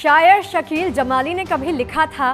शायर शकील जमाली ने कभी लिखा था,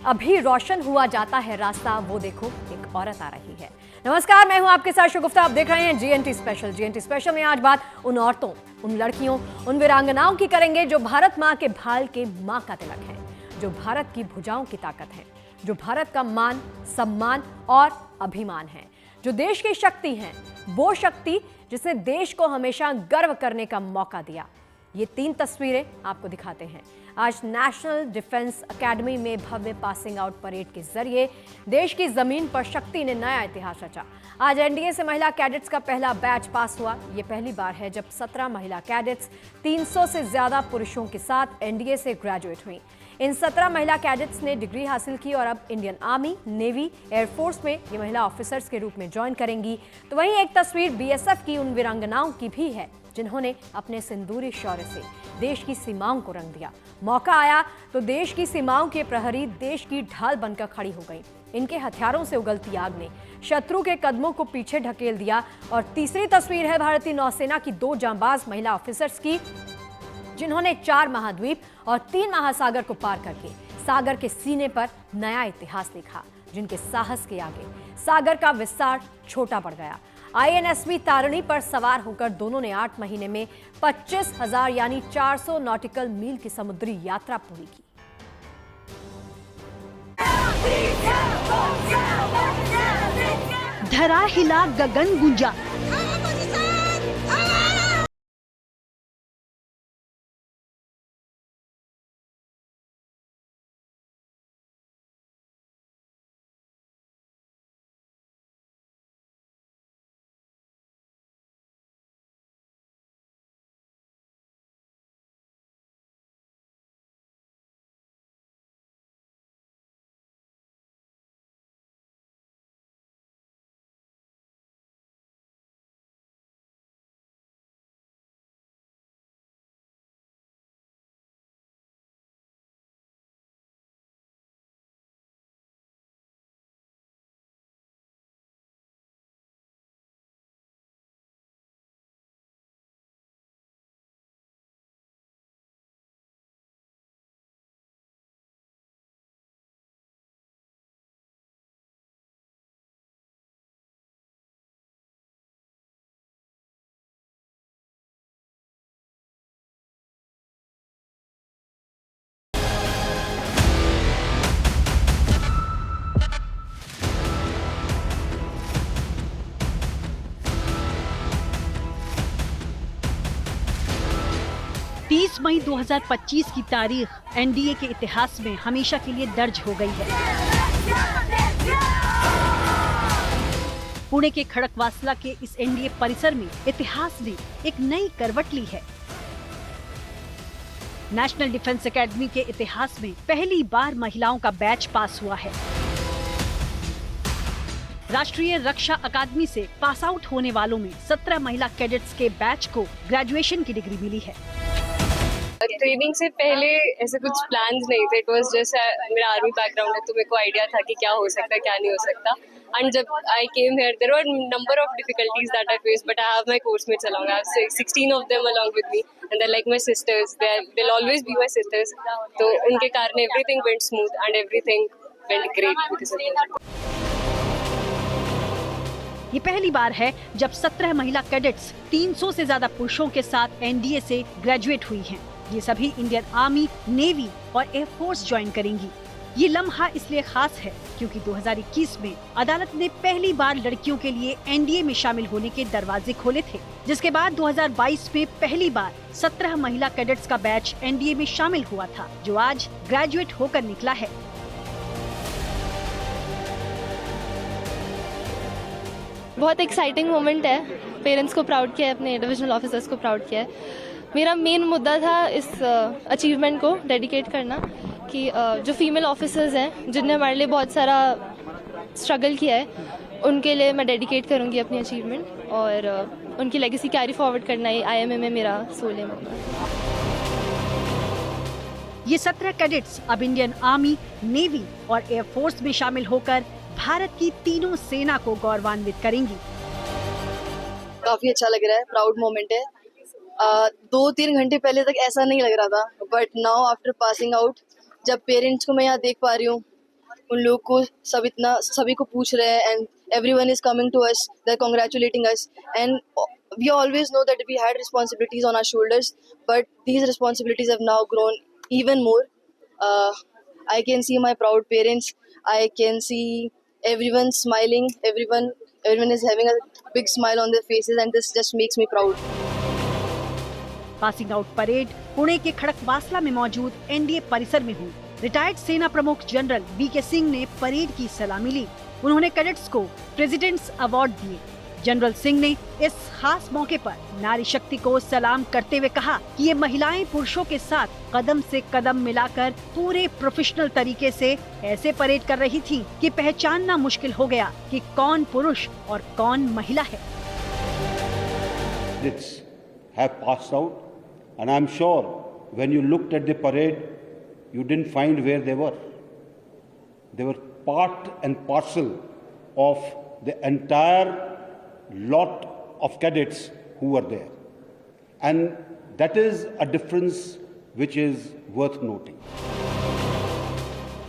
अभी रोशन हुआ जाता है रास्ता, वो देखो एक औरत आ रही है। नमस्कार, मैं हूं आपके साथ शुगुफ्ता। आप देख रहे हैं जीएनटी स्पेशल। जीएनटी स्पेशल में आज बात उन औरतों, उन लड़कियों, उन वीरांगनाओं की करेंगे जो भारत मां के भाल के मां का तिलक है, जो भारत की भुजाओं की ताकत है, जो भारत का मान, सम्मान और अभिमान है, जो देश की शक्ति है, वो शक्ति जिसने देश को हमेशा गर्व करने का मौका दिया। ये 3 तस्वीरें आपको दिखाते हैं। आज नेशनल डिफेंस एकेडमी में भव्य पासिंग आउट परेड के जरिए देश की जमीन पर शक्ति ने नया इतिहास रचा। आज एनडीए से महिला कैडेट्स का पहला बैच पास हुआ। ये पहली बार है जब 17 महिला कैडेट्स 300 से ज्यादा पुरुषों के साथ एनडीए से ग्रेजुएट हुई। इन 17 महिला कैडेट्स ने डिग्री हासिल की और अब इंडियन आर्मी, नेवी, एयरफोर्स में ये महिला ऑफिसर्स के रूप में ज्वाइन करेंगी। तो वहीं एक तस्वीर बीएसएफ की उन वीरांगनाओं की भी है जिन्होंने अपने सिंदूरी शौर्य से देश की सीमाओं को रंग दिया। मौका आया तो देश की सीमाओं के प्रहरी देश की ढाल बनकर खड़ी हो गई। इनके हथियारों से उगलती आग ने शत्रु के कदमों को पीछे ढकेल दिया। और तीसरी तस्वीर है भारतीय नौसेना की 2 जांबाज महिला ऑफिसर्स की, जिन्होंने 4 महाद्वीप और 3 महासागर को पार करके सागर के सीने पर नया इतिहास लिखा, जिनके साहस के आगे सागर का विस्तार छोटा पड़ गया। आईएनएसवी तारिणी पर सवार होकर दोनों ने 8 महीने में 25,000 यानी 400 नॉटिकल मील की समुद्री यात्रा पूरी की। धरा हिला गगन गुंजा, मई 2025 की तारीख एनडीए के इतिहास में हमेशा के लिए दर्ज हो गई है। पुणे के खड़कवासला के इस एनडीए परिसर में इतिहास ने एक नई करवट ली है। नेशनल डिफेंस एकेडमी के इतिहास में पहली बार महिलाओं का बैच पास हुआ है। राष्ट्रीय रक्षा अकादमी से पास आउट होने वालों में 17 महिला कैडेट्स के बैच को ग्रेजुएशन की डिग्री मिली है। ट्रेनिंग से पहले ऐसे कुछ प्लान्स नहीं थे। इट वाज जस्ट, मेरा आर्मी बैकग्राउंड है तो मेरे को आइडिया था कि क्या हो सकता है, क्या नहीं हो सकता। एंड जब I came here there were number of difficulties that I face, but I have my coursemates along. I have 16 of them along with me and they like my sisters. They will always be my sisters. तो उनके कारण everything went smooth and everything went great because of that. ये पहली बार है जब 17 महिला cadets 300 से ज्यादा पुरुषों के साथ एनडीए से ग्रेजुएट हुई हैं। ये सभी इंडियन आर्मी, नेवी और एयरफोर्स ज्वाइन करेंगी। ये लम्हा इसलिए खास है क्योंकि 2021 में अदालत ने पहली बार लड़कियों के लिए एनडीए में शामिल होने के दरवाजे खोले थे, जिसके बाद 2022 में पहली बार 17 महिला कैडेट्स का बैच एनडीए में शामिल हुआ था, जो आज ग्रेजुएट होकर निकला है। बहुत एक्साइटिंग मोमेंट है। पेरेंट्स को प्राउड किया है, अपने डिविजनल ऑफिसर्स को प्राउड किया है। मेरा मेन मुद्दा था इस अचीवमेंट को डेडिकेट करना कि जो फीमेल ऑफिसर्स हैं जिनने हमारे लिए बहुत सारा स्ट्रगल किया है, उनके लिए मैं डेडिकेट करूंगी अपनी अचीवमेंट और उनकी लेगेसी कैरी फॉरवर्ड करना ही आईएमए में मेरा सोल एम होगा। ये 17 कैडेट्स अब इंडियन आर्मी, नेवी और एयरफोर्स में शामिल होकर भारत की तीनों सेना को गौरवान्वित करेंगी। काफी अच्छा लग रहा है, प्राउड मोमेंट है। 2-3 घंटे पहले तक ऐसा नहीं लग रहा था, but now after passing out जब पेरेंट्स को मैं यहाँ देख पा रही हूँ, उन लोग को सभी को पूछ रहे हैं and everyone is coming to us, they're congratulating us, and we always know that we had responsibilities on our shoulders, but these responsibilities have now grown even more. I can see my proud parents, I can see everyone smiling, everyone is having a big smile on their faces, and this just makes me proud. Passing out parade Pune के खड़कवासला में मौजूद NDA परिसर में हुई। Retired सेना प्रमुख general VK Singh ने parade की सलामी ली। उन्होंने कैडेट्स को प्रेसिडेंट्स अवार्ड दिए। जनरल सिंह ने इस खास मौके पर नारी शक्ति को सलाम करते हुए कहा कि ये महिलाएं पुरुषों के साथ कदम से कदम मिलाकर पूरे प्रोफेशनल तरीके से ऐसे परेड कर रही थीं कि पहचानना मुश्किल हो गया कि कौन पुरुष और कौन महिला है। Have passed out, and I'm sure when you looked at the parade, you didn't find where they were. They were part and parcel of the entire lot of cadets who were there, and that is a difference which is worth noting.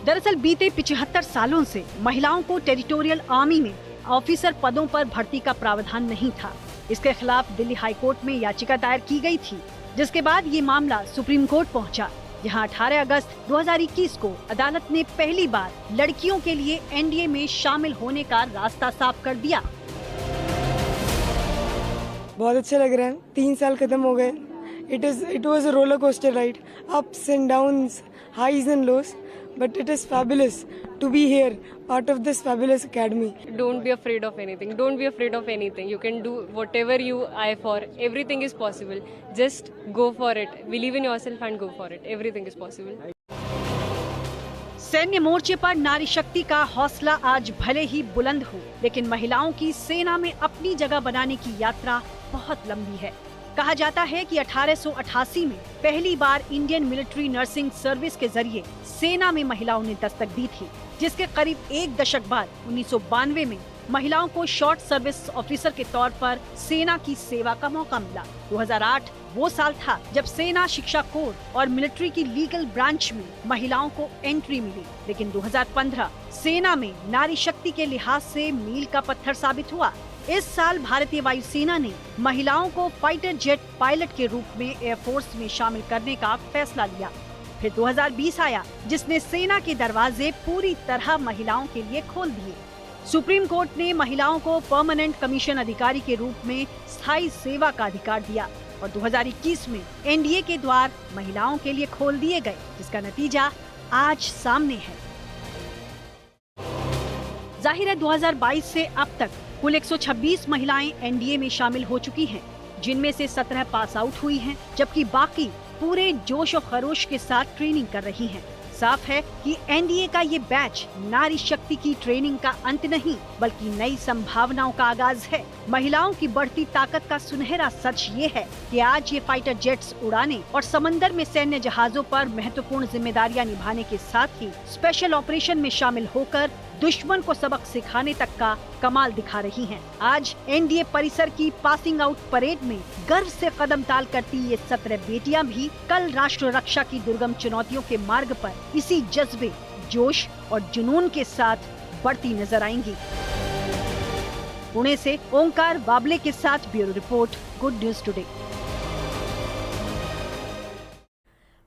दरअसल बीते 75 सालों से महिलाओं को territorial army में officer पदों पर भर्ती का प्रावधान नहीं था। इसके खिलाफ दिल्ली हाई कोर्ट में याचिका दायर की गई थी, जिसके बाद ये मामला सुप्रीम कोर्ट पहुंचा। यहां 18 अगस्त 2021 को अदालत ने पहली बार लड़कियों के लिए एनडीए में शामिल होने का रास्ता साफ कर दिया। बहुत अच्छा लग रहा है। 3 साल खत्म हो गए। It was a roller coaster ride, ups and downs, highs and lows, but it is fabulous to be here, part of this fabulous academy. Don't be afraid of anything. Don't be afraid of anything. You can do whatever you eye for. Everything is possible. Just go for it. Believe in yourself and go for it. Everything is possible. सैन्य मोर्चे पर नारी शक्ति का हौसला आज भले ही बुलंद हो, लेकिन महिलाओं की सेना में अपनी जगह बनाने की यात्रा बहुत लंबी है। कहा जाता है कि 1888 में पहली बार इंडियन मिलिट्री नर्सिंग सर्विस के जरिए सेना में महिलाओं ने दस्तक दी थी, जिसके करीब 1 दशक बाद 1992 में महिलाओं को शॉर्ट सर्विस ऑफिसर के तौर पर सेना की सेवा का मौका मिला। 2008 वो साल था जब सेना शिक्षा कोर और मिलिट्री की लीगल ब्रांच में महिलाओं को एंट्री मिली, लेकिन 2015 सेना में नारी शक्ति के लिहाज से मील का पत्थर साबित हुआ। इस साल भारतीय वायुसेना ने महिलाओं को फाइटर जेट पायलट के रूप में एयरफोर्स में शामिल करने का फैसला लिया। फिर 2020 आया, जिसने सेना के दरवाजे पूरी तरह महिलाओं के लिए खोल दिए। सुप्रीम कोर्ट ने महिलाओं को परमानेंट कमीशन अधिकारी के रूप में स्थायी सेवा का अधिकार दिया और 2021 में एनडीए के द्वार महिलाओं के लिए खोल दिए गए, जिसका नतीजा आज सामने है। जाहिर है 2022 से अब तक कुल 126 महिलाएं एनडीए में शामिल हो चुकी हैं, जिनमें से 17 पास आउट हुई हैं, जबकि बाकी पूरे जोश और खरोश के साथ ट्रेनिंग कर रही हैं। साफ है कि एनडीए का ये बैच नारी शक्ति की ट्रेनिंग का अंत नहीं, बल्कि नई संभावनाओं का आगाज है। महिलाओं की बढ़ती ताकत का सुनहरा सच ये है कि आज ये फाइटर जेट्स उड़ाने और समंदर में सैन्य जहाजों पर महत्वपूर्ण जिम्मेदारियां निभाने के साथ ही स्पेशल ऑपरेशन में शामिल होकर दुश्मन को सबक सिखाने तक का कमाल दिखा रही हैं। आज एनडीए परिसर की पासिंग आउट परेड में गर्व से कदम ताल करती ये 17 बेटियां भी कल राष्ट्र रक्षा की दुर्गम चुनौतियों के मार्ग पर इसी जज्बे, जोश और जुनून के साथ बढ़ती नजर आएंगी। पुणे से ओंकार बाबले के साथ bureau report, good news today.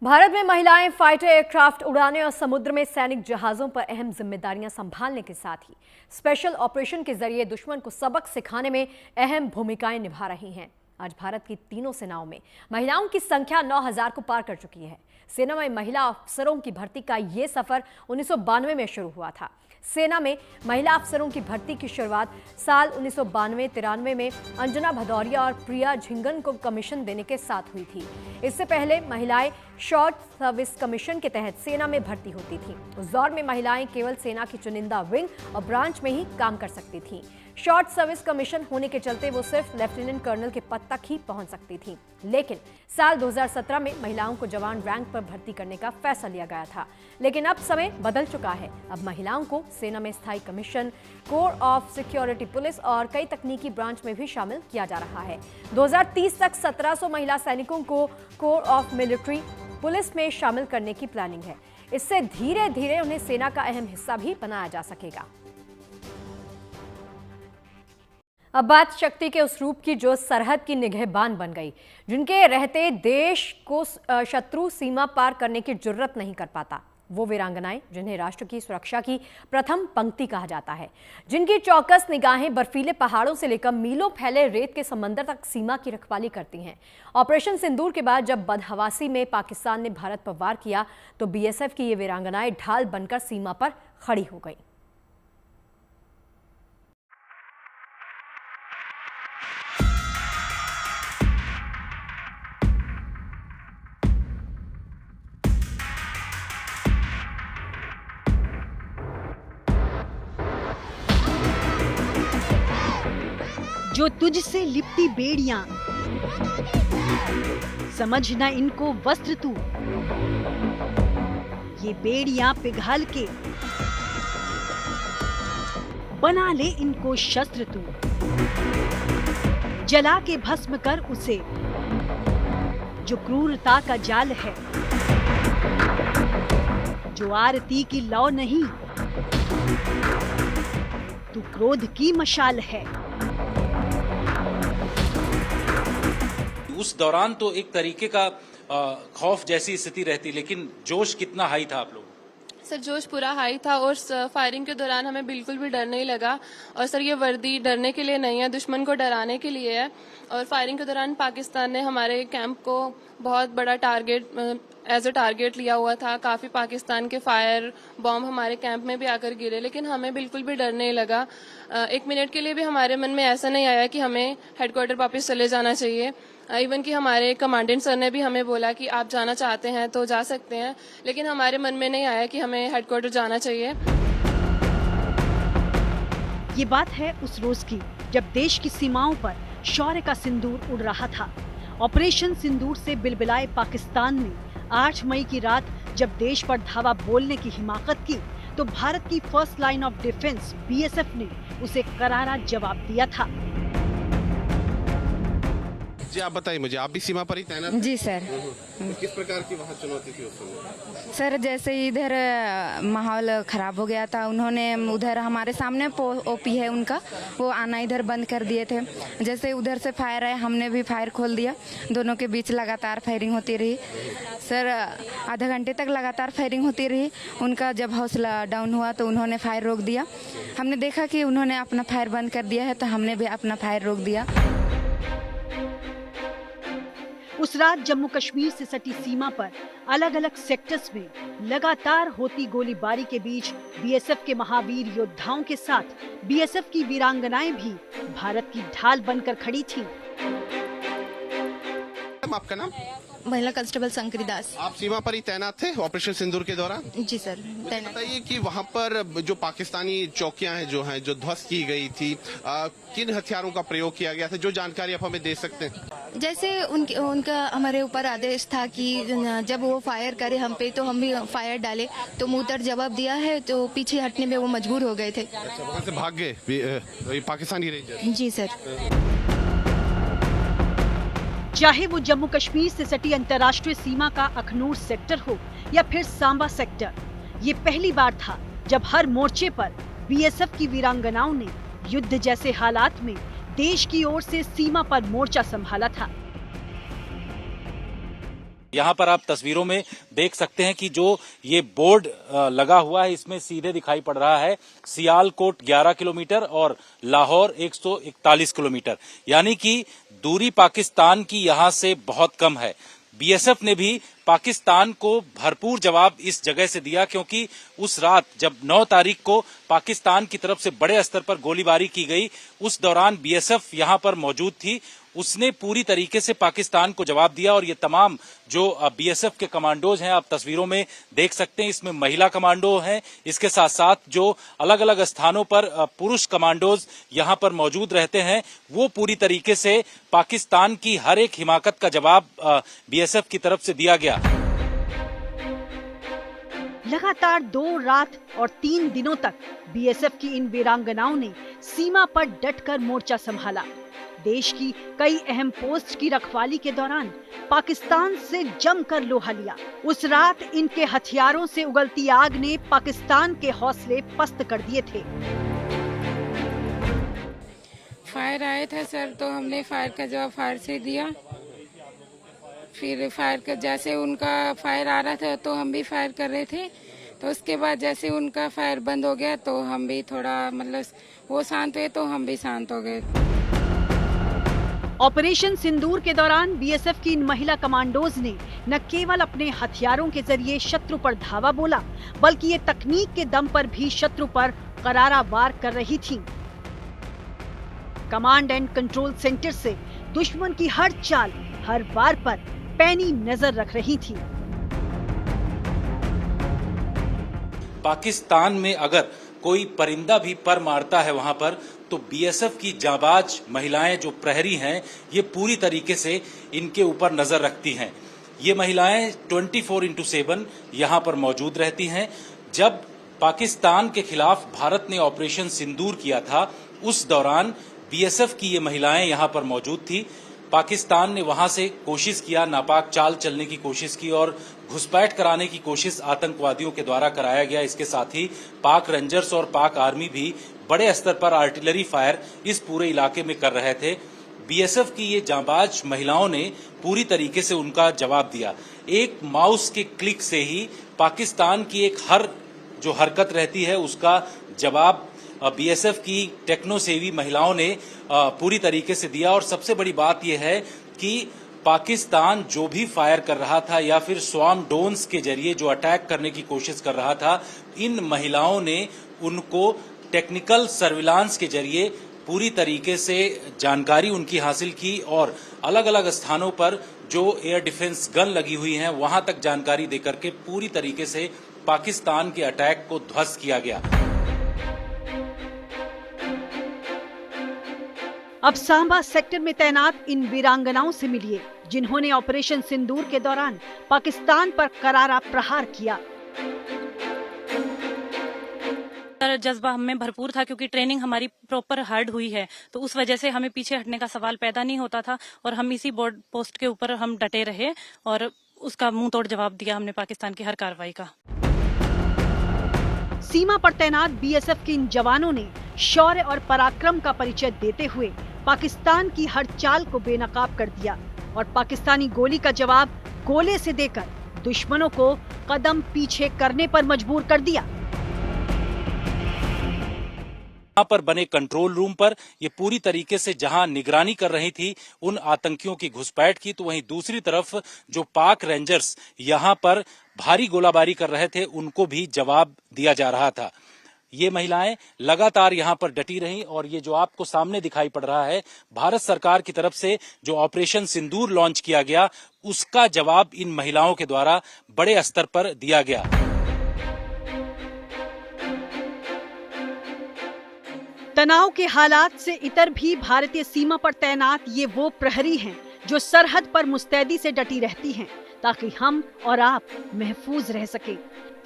Bharat में महिलाएं फाइटर एयरक्राफ्ट उड़ाने और समुद्र में सैनिक जहाजों पर अहम जिम्मेदारियां संभालने के साथ ही स्पेशल ऑपरेशन के जरिए दुश्मन को सबक सिखाने में अहम भूमिकाएं निभा रही हैं। आज भारत की तीनों सेनाओं में महिलाओं की संख्या 9000 को पार कर चुकी है। सेना में महिला अफसरों की भर्ती का ये सफर 1992 में शुरू हुआ था। सेना में महिला अफसरों की भर्ती की शुरुआत साल 1992-93 में अंजना भदौरिया और प्रिया झिंगन को कमीशन देने के साथ हुई थी। इससे पहले महिलाएं शॉर्ट सर्विस कमीशन के तहत सेना में भर्ती होती थी। उस दौर में महिलाएं केवल सेना की चुनिंदा विंग और ब्रांच में ही काम कर सकती थीं। शॉर्ट सर्विस कमीशन होने के चलते वो सिर्फ लेफ्टिनेंट कर्नल के पद तक ही पहुंच सकती थी। लेकिन साल 2017 में महिलाओं को जवान रैंक पर भर्ती करने का फैसला लिया गया था। लेकिन अब समय बदल चुका है। अब महिलाओं को सेना में स्थायी commission, core of security police और कई तकनीकी ब्रांच में भी शामिल किया जा रहा है। 2030 तक 1700 महिला सैनिकों को कोर ऑफ मिलिट्री पुलिस में शामिल करने की प्लानिंग है। इससे धीरे धीरे उन्हें सेना का अहम हिस्सा भी बनाया जा सकेगा। अब बात शक्ति के उस रूप की जो सरहद की निगहबान बन गई, जिनके रहते देश को शत्रु सीमा पार करने की जुर्रत नहीं कर पाता। वो वीरांगनाएं जिन्हें राष्ट्र की सुरक्षा की प्रथम पंक्ति कहा जाता है, जिनकी चौकस निगाहें बर्फीले पहाड़ों से लेकर मीलों फैले रेत के समंदर तक सीमा की रखवाली करती हैं। ऑपरेशन सिंदूर के बाद जब बदहवासी में पाकिस्तान ने भारत पर वार किया तो बीएसएफ की ये वीरांगनाएं ढाल बनकर सीमा पर खड़ी हो गई। जो तुझसे लिपटी बेड़ियां, समझ न इनको वस्त्र तू, ये बेड़ियां पिघल के बना ले इनको शस्त्र तू, जला के भस्म कर उसे जो क्रूरता का जाल है, जो आरती की लौ नहीं तू क्रोध की मशाल है। उस दौरान तो एक तरीके का खौफ जैसी स्थिति रहती, लेकिन जोश कितना हाई था आप लोग? सर जोश पूरा हाई था और फायरिंग के दौरान हमें बिल्कुल भी डर नहीं लगा। और सर ये वर्दी डरने के लिए नहीं है, दुश्मन को डराने के लिए है। और फायरिंग के दौरान पाकिस्तान ने हमारे कैंप को बहुत बड़ा टारगेट एज अ टारगेट लिया हुआ था। काफी पाकिस्तान के फायर बॉम्ब हमारे कैंप में भी आकर गिरे, लेकिन हमें बिल्कुल भी डर नहीं लगा। एक मिनट के लिए भी हमारे मन में ऐसा नहीं आया कि हमें हेडक्वार्टर वापस चले जाना चाहिए। इवन कि हमारे कमांडेंट सर ने भी हमें बोला कि आप जाना चाहते हैं तो जा सकते हैं, लेकिन हमारे मन में नहीं आया कि हमें हेडक्वार्टर जाना चाहिए। ये बात है उस रोज की जब देश की सीमाओं पर शौर्य का सिंदूर उड़ रहा था। ऑपरेशन सिंदूर से बिलबिलाए पाकिस्तान ने 8 मई की रात जब देश पर धावा बोलने की हिमाकत की तो भारत की first line of defence BSF ने उसे करारा जवाब दिया था। जी आप बताइए मुझे, आप भी सीमा पर ही तैनात? जी सर। तो किस प्रकार की वहाँ चुनौती थी उस समय? सर जैसे इधर माहौल खराब हो गया था, उन्होंने उधर हमारे सामने ओपी है उनका, वो आना इधर बंद कर दिए थे। जैसे उधर से फायर आया हमने भी फायर खोल दिया। दोनों के बीच लगातार फायरिंग होती रही सर, आधा घंटे तक लगातार फायरिंग होती रही। उनका जब हौसला डाउन हुआ तो उन्होंने फायर रोक दिया। हमने देखा कि उन्होंने अपना फायर बंद कर दिया है तो हमने भी अपना फायर रोक दिया। उस रात जम्मू कश्मीर से सटी सीमा पर अलग अलग सेक्टर्स में लगातार होती गोलीबारी के बीच बीएसएफ के महावीर योद्धाओं के साथ बीएसएफ की वीरांगनाएं भी भारत की ढाल बनकर खड़ी थीं। आपका नाम? महिला कांस्टेबल शंकरी दास। आप सीमा पर ही तैनात थे ऑपरेशन सिंदूर के दौरान? जी सर तैनात। बताइए कि वहाँ पर जो पाकिस्तानी चौकियां हैं जो ध्वस्त की गई थी, किन हथियारों का प्रयोग किया गया था, जो जानकारी आप हमें दे सकते हैं? जैसे उनका हमारे ऊपर आदेश था कि जब वो फायर करे हम पे तो हम भी फायर डाले, तो मुंह तर जवाब दिया है तो पीछे हटने में वो मजबूर हो गए थे। अच्छा, वहाँ से भाग गए पाकिस्तानी रेंजर? जी सर। चाहे वो जम्मू कश्मीर से सटी अंतर्राष्ट्रीय सीमा का अखनूर सेक्टर हो या फिर सांबा सेक्टर, ये पहली बार था जब हर मोर्चे पर बीएसएफ की वीरांगनाओं ने युद्ध जैसे हालात में देश की ओर से सीमा पर मोर्चा संभाला था। यहाँ पर आप तस्वीरों में देख सकते हैं कि जो ये बोर्ड लगा हुआ है इसमें सीधे दिखाई पड़ रहा है सियालकोट 11 किलोमीटर और लाहौर 141 किलोमीटर, यानी कि दूरी पाकिस्तान की यहाँ से बहुत कम है। बीएसएफ ने भी पाकिस्तान को भरपूर जवाब इस जगह से दिया, क्योंकि उस रात जब 9 तारीख को पाकिस्तान की तरफ से बड़े स्तर पर गोलीबारी की गई, उस दौरान बीएसएफ यहाँ पर मौजूद थी। उसने पूरी तरीके से पाकिस्तान को जवाब दिया। और ये तमाम जो बीएसएफ के कमांडोज हैं, आप तस्वीरों में देख सकते हैं, इसमें महिला कमांडो हैं, इसके साथ साथ जो अलग अलग स्थानों पर पुरुष कमांडोज यहां पर मौजूद रहते हैं, वो पूरी तरीके से पाकिस्तान की हर एक हिमाकत का जवाब बीएसएफ की तरफ से दिया गया। लगातार 2 रात और 3 दिनों तक बीएसएफ की इन वीरांगनाओं ने सीमा पर डटकर मोर्चा संभाला। देश की कई अहम पोस्ट की रखवाली के दौरान पाकिस्तान से जमकर लोहा लिया। उस रात इनके हथियारों से उगलती आग ने पाकिस्तान के हौसले पस्त कर दिए थे। फायर आए थे सर, तो हमने फायर का जवाब फायर से दिया। फिर फायर का जैसे उनका फायर आ रहा था तो हम भी फायर कर रहे थे। तो उसके बाद जैसे उनका फायर बंद हो गया तो हम भी थोड़ा वो शांत हुए तो हम भी शांत हो गए। ऑपरेशन सिंदूर के दौरान बीएसएफ की इन महिला कमांडोज ने न केवल अपने हथियारों के जरिए शत्रु पर धावा बोला, बल्कि ये तकनीक के दम पर भी शत्रु पर करारा वार कर रही थीं। कमांड एंड कंट्रोल सेंटर से दुश्मन की हर चाल, हर वार पर पैनी नजर रख रही थी। पाकिस्तान में अगर कोई परिंदा भी पर मारता है वहां पर, तो बीएसएफ की जाबाज महिलाएं जो प्रहरी हैं, ये पूरी तरीके से इनके ऊपर नजर रखती हैं। ये महिलाएं 24/7 यहां पर मौजूद रहती हैं। जब पाकिस्तान के खिलाफ भारत ने ऑपरेशन सिंदूर किया था, उस दौरान बीएसएफ की ये महिलाएं यहां पर मौजूद थी। पाकिस्तान ने वहां से कोशिश किया, नापाक चाल चलने की कोशिश की और घुसपैठ कराने की कोशिश आतंकवादियों के द्वारा कराया गया। इसके साथ ही पाक रेंजर्स और पाक आर्मी भी बड़े स्तर पर आर्टिलरी फायर इस पूरे इलाके में कर रहे थे। बीएसएफ की ये जांबाज महिलाओं ने पूरी तरीके से उनका जवाब दिया। एक माउस के क्लिक से ही पाकिस्तान की एक हर जो हरकत रहती है उसका जवाब बीएसएफ की टेक्नो सेवी महिलाओं ने पूरी तरीके से दिया। और सबसे बड़ी बात यह है कि पाकिस्तान जो भी फायर कर रहा था या फिर स्वार्म ड्रोन्स के जरिए जो अटैक करने की कोशिश कर रहा था, इन महिलाओं ने उनको टेक्निकल सर्विलांस के जरिए पूरी तरीके से जानकारी उनकी हासिल की और अलग अलग स्थानों पर जो एयर डिफेंस गन लगी हुई हैं वहां तक जानकारी देकर के पूरी तरीके से पाकिस्तान के अटैक को ध्वस्त किया गया। अब सांबा सेक्टर में तैनात इन वीरांगनाओं से मिलिए, जिन्होंने ऑपरेशन सिंदूर के दौरान पाकिस्तान पर करारा प्रहार किया। जज्बा हमें भरपूर था क्योंकि ट्रेनिंग हमारी प्रॉपर हार्ड हुई है, तो उस वजह से हमें पीछे हटने का सवाल पैदा नहीं होता था और हम इसी बोर्ड पोस्ट के ऊपर हम डटे रहे और उसका मुंह तोड़ जवाब दिया हमने पाकिस्तान की हर कार्रवाई का। सीमा पर तैनात बीएसएफ के इन जवानों ने शौर्य और पराक्रम का परिचय देते हुए पाकिस्तान की हर चाल को बेनकाब कर दिया और पाकिस्तानी गोली का जवाब गोले से देकर दुश्मनों को कदम पीछे करने पर मजबूर कर दिया। यहाँ पर बने कंट्रोल रूम पर ये पूरी तरीके से जहां निगरानी कर रही थी उन आतंकियों की घुसपैठ की, तो वहीं दूसरी तरफ जो पाक रेंजर्स यहां पर भारी गोलाबारी कर रहे थे उनको भी जवाब दिया जा रहा था। ये महिलाएं लगातार यहां पर डटी रहीं और ये जो आपको सामने दिखाई पड़ रहा है, भारत सरकार की तरफ से जो ऑपरेशन सिंदूर लॉन्च किया गया उसका जवाब इन महिलाओं के द्वारा बड़े स्तर पर दिया गया। तनाव के हालात से इतर भी भारतीय सीमा पर तैनात ये वो प्रहरी हैं जो सरहद पर मुस्तैदी से डटी रहती हैं ताकि हम और आप महफूज रह सके।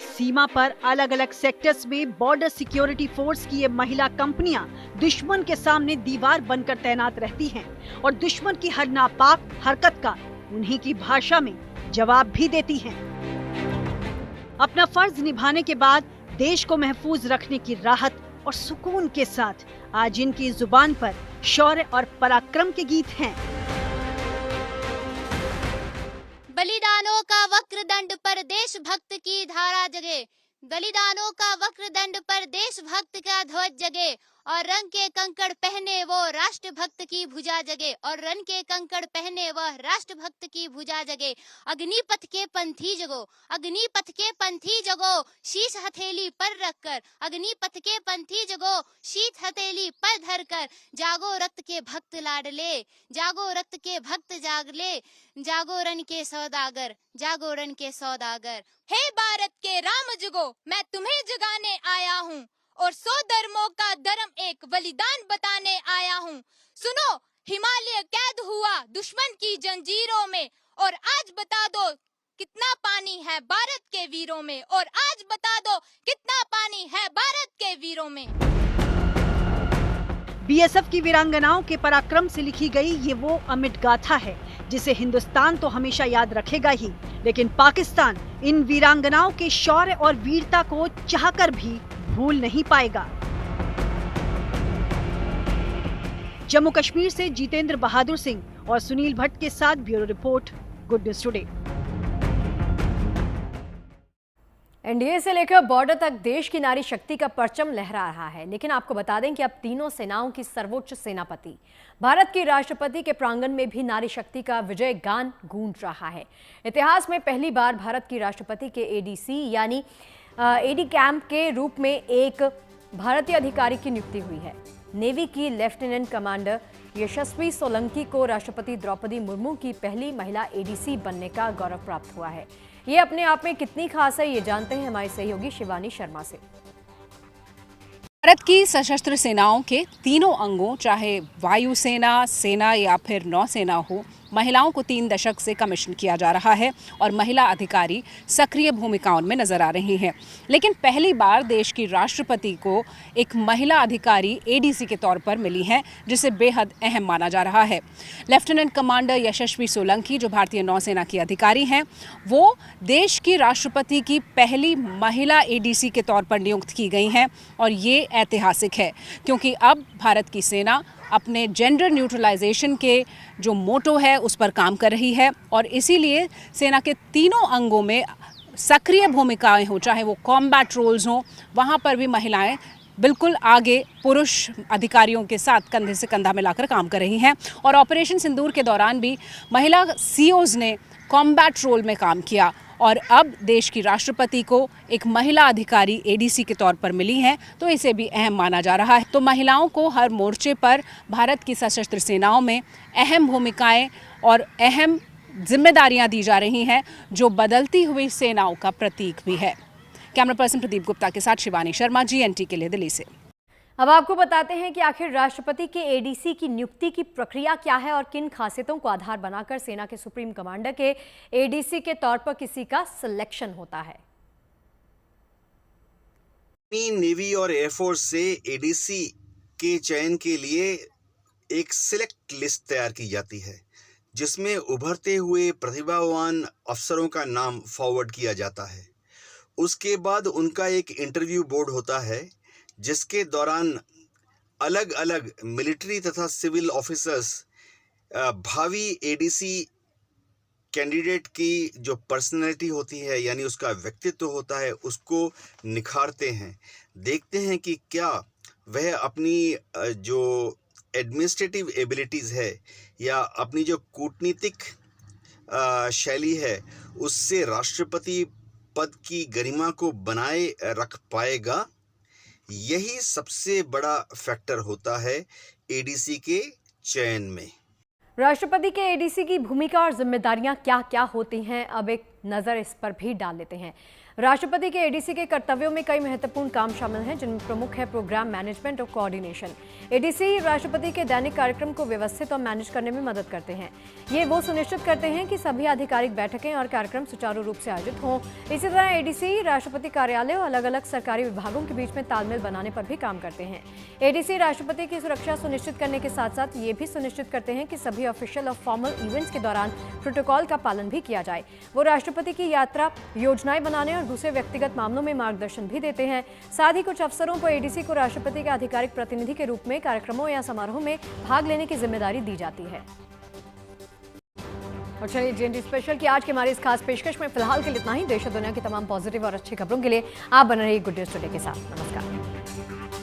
सीमा पर अलग अलग सेक्टर्स में बॉर्डर सिक्योरिटी फोर्स की ये महिला कंपनियां दुश्मन के सामने दीवार बनकर तैनात रहती हैं और दुश्मन की हर नापाक हरकत का उन्हीं की भाषा में जवाब भी देती हैं। अपना फर्ज निभाने के बाद देश को महफूज रखने की राहत और सुकून के साथ आज इनकी जुबान पर शौर्य और पराक्रम के गीत हैं। बलिदानों का वक्र दंड पर देशभक्त की धारा जगे, बलिदानों का वक्र दंड पर देशभक्त का ध्वज जगे और रंग के कंकड़ पहने वो राष्ट्रभक्त की भुजा जगे, और रंग के कंकड़ पहने वह राष्ट्रभक्त की भुजा जगे। अग्निपथ के पंथी जगो, अग्निपथ के पंथी जगो, शीश हथेली पर रखकर, अग्निपथ के पंथी जगो, शीश हथेली पर धरकर, जागो रक्त के भक्त लाडले, जागो रक्त के भक्त जागले, जागो रण के सौदागर, जागो रण के सौदागर। हे भारत के राम जगो, मैं तुम्हें जगाने आया हूँ, और 100 धर्मों का धर्म एक बलिदान बताने आया हूँ। सुनो, हिमालय कैद हुआ दुश्मन की जंजीरों में, और आज बता दो कितना पानी है भारत के वीरों में, और आज बता दो कितना पानी है भारत के वीरों में। बीएसएफ की वीरांगनाओं के पराक्रम से लिखी गई ये वो अमिट गाथा है जिसे हिंदुस्तान तो हमेशा याद रखेगा ही, लेकिन पाकिस्तान इन वीरांगनाओं के शौर्य और वीरता को चाहकर भी भूल नहीं पाएगा। जम्मू कश्मीर से जितेंद्र बहादुर सिंह और सुनील भट्ट के साथ bureau report, good news today. NDA से लेकर बॉर्डर तक देश की नारी शक्ति का परचम लहरा रहा है, लेकिन आपको बता दें कि अब तीनों सेनाओं की सर्वोच्च सेनापति भारत की राष्ट्रपति के प्रांगण में भी नारी शक्ति का विजय गान गूंज रहा है। इतिहास में पहली बार भारत की राष्ट्रपति के एडीसी यानी एडी कैंप के रूप में एक भारतीय अधिकारी की नियुक्ति हुई है। नेवी की लेफ्टिनेंट कमांडर यशस्वी सोलंकी को राष्ट्रपति द्रौपदी मुर्मू की पहली महिला एडीसी बनने का गौरव प्राप्त हुआ है। ये अपने आप में कितनी खास है, ये जानते हैं हमारी सहयोगी शिवानी शर्मा से। भारत की सशस्त्र सेनाओं के तीनों अंगों, चाहे वायुसेना, सेना या फिर नौसेना हो, महिलाओं को 3 दशक से कमीशन किया जा रहा है और महिला अधिकारी सक्रिय भूमिकाओं में नजर आ रही हैं। लेकिन पहली बार देश की राष्ट्रपति को एक महिला अधिकारी एडीसी के तौर पर मिली है, जिसे बेहद अहम माना जा रहा है। लेफ्टिनेंट कमांडर यशस्वी सोलंकी, जो भारतीय नौसेना की अधिकारी हैं, वो देश की राष्ट्रपति की पहली महिला एडीसी के तौर पर नियुक्त की गई हैं और ये ऐतिहासिक है, क्योंकि अब भारत की सेना अपने जेंडर न्यूट्रलाइजेशन के जो मोटो है उस पर काम कर रही है और इसीलिए सेना के तीनों अंगों में सक्रिय भूमिकाएं हो, चाहे वो कॉम्बैट रोल्स हों, वहाँ पर भी महिलाएं बिल्कुल आगे पुरुष अधिकारियों के साथ कंधे से कंधा मिलाकर काम कर रही हैं। और ऑपरेशन सिंदूर के दौरान भी महिला सीओज ने कॉम्बैट रोल में काम किया और अब देश की राष्ट्रपति को एक महिला अधिकारी एडीसी के तौर पर मिली है, तो इसे भी अहम माना जा रहा है। तो महिलाओं को हर मोर्चे पर भारत की सशस्त्र सेनाओं में अहम भूमिकाएं और अहम जिम्मेदारियां दी जा रही हैं, जो बदलती हुई सेनाओं का प्रतीक भी है। कैमरा पर्सन प्रदीप गुप्ता के साथ शिवानी शर्मा, जीएनटी के लिए दिल्ली से। अब आपको बताते हैं कि आखिर राष्ट्रपति के एडीसी की नियुक्ति की प्रक्रिया क्या है और किन खासियतों को आधार बनाकर सेना के सुप्रीम कमांडर के एडीसी के तौर पर किसी का सिलेक्शन होता है। नेवी और एयरफोर्स से एडीसी के चयन के लिए एक सिलेक्ट लिस्ट तैयार की जाती है, जिसमें उभरते हुए प्रतिभावान अफसरों का नाम फॉरवर्ड किया जाता है। उसके बाद उनका एक इंटरव्यू बोर्ड होता है, जिसके दौरान अलग अलग मिलिट्री तथा सिविल ऑफिसर्स भावी एडीसी कैंडिडेट की जो पर्सनैलिटी होती है, यानी उसका व्यक्तित्व होता है, उसको निखारते हैं। देखते हैं कि क्या वह अपनी जो एडमिनिस्ट्रेटिव एबिलिटीज़ है या अपनी जो कूटनीतिक शैली है, उससे राष्ट्रपति पद की गरिमा को बनाए रख पाएगा। यही सबसे बड़ा फैक्टर होता है एडीसी के चयन में। राष्ट्रपति के एडीसी की भूमिका और जिम्मेदारियां क्या-क्या होती हैं, अब एक नज़र इस पर भी डाल लेते हैं। राष्ट्रपति के एडीसी के कर्तव्यों में कई महत्वपूर्ण काम शामिल हैं, जिनमें प्रमुख है प्रोग्राम मैनेजमेंट और कोऑर्डिनेशन। एडीसी राष्ट्रपति के दैनिक कार्यक्रम को व्यवस्थित और मैनेज करने में मदद करते हैं। ये वो सुनिश्चित करते हैं कि सभी आधिकारिक बैठकें और कार्यक्रम सुचारू रूप से आयोजित हों। इसी तरह एडीसी राष्ट्रपति कार्यालय और अलग अलग सरकारी विभागों के बीच में तालमेल बनाने पर भी काम करते हैं। एडीसी राष्ट्रपति की सुरक्षा सुनिश्चित करने के साथ साथ ये भी सुनिश्चित करते हैं कि सभी ऑफिशियल और फॉर्मल इवेंट्स के दौरान प्रोटोकॉल का पालन भी किया जाए। वो राष्ट्रपति की यात्रा योजनाएं बनाने और दूसरे व्यक्तिगत मामलों में मार्गदर्शन भी देते हैं। साथ ही कुछ अफसरों को एडीसी को राष्ट्रपति के आधिकारिक प्रतिनिधि के रूप में कार्यक्रमों या समारोह में भाग लेने की जिम्मेदारी दी जाती है। और चलिए जीएनटी स्पेशल की आज की हमारी इस खास पेशकश में फिलहाल के लिए इतना ही। देश और दुनिया की तमाम पॉजिटिव और अच्छी खबरों के लिए आप बने रहिए गुड न्यूज टुडे के साथ। नमस्कार।